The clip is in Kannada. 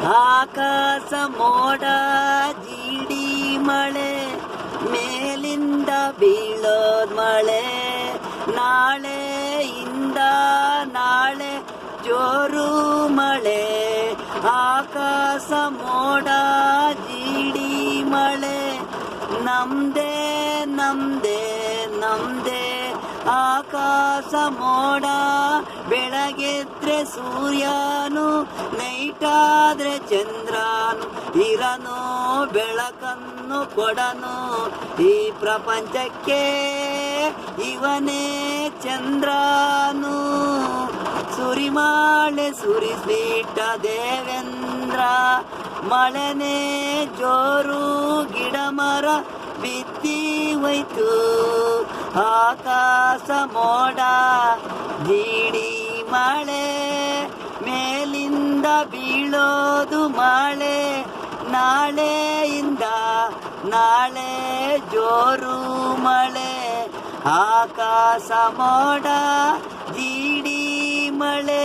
ಆಕಾಶ ಮೋಡ ಜೀಡಿ ಮಳೆ ಮೇಲಿಂದ ಬೀಳೋದ್ ಮಳೆ ನಾಳೆಯಿಂದ ನಾಳೆ ಜೋರು ಮಳೆ ಆಕಾಶ ಮೋಡ ಜೀಡಿ ಮಳೆ ನಮ್ದೇ ನಮ್ದೇ ನಮ್ದೇ ಆಕಾಶ ಮೋಡ ಬೆಳಗೆದ್ರೆ ಸೂರ್ಯನು ನೈಟಾದ್ರೆ ಚಂದ್ರನು ಇರನು ಬೆಳಕನ್ನು ಕೊಡನು ಈ ಪ್ರಪಂಚಕ್ಕೆ ಇವನೇ ಚಂದ್ರನು ಸುರಿಮಾಳೆ ಸುರಿಸ್ಬಿಟ್ಟ ದೇವೇಂದ್ರ ಮಳೆನೇ ಜೋರು ಗಿಡ ಮರ ಬಿತ್ತಿ ಹೋಯ್ತು ಆಕಾಶ ಮೋಡ ಜೀಡಿ ಮಳೆ ಮೇಲಿಂದ ಬೀಳೋದು ಮಳೆ ನಾಳೆಯಿಂದ ನಾಳೆ ಜೋರು ಮಳೆ ಆಕಾಶ ಮೋಡ ಜೀಡಿ ಮಳೆ.